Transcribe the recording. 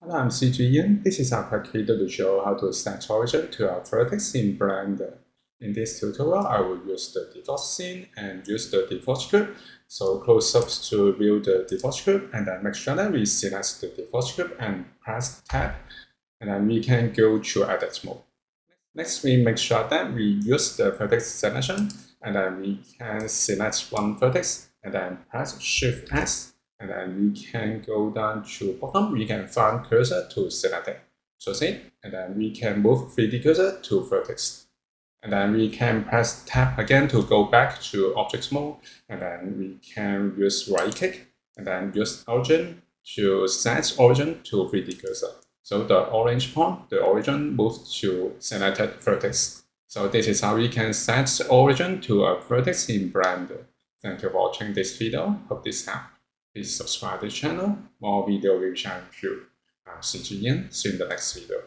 Hello, I'm Ian. This is a quick video to show how to set origin to a vertex in Blender. In this tutorial, I will use the default scene and use the default script. So close up to view the default script and then make sure that we select the default script and press tab. And then we can go to edit mode. Next, we make sure that we use the vertex selection and then we can select one vertex and then press Shift S. And then we can go down to bottom, we can find cursor to select it. So see, and then we can move 3D cursor to vertex. And then we can press tab again to go back to object mode. And then we can use right click and then use origin to set origin to 3D cursor. So the orange point, the origin moves to selected vertex. So this is how we can set origin to a vertex in Blender. Thank you for watching this video. Hope this helped. Please subscribe to the channel. More video will share with you. I'm Ian. See you in the next video.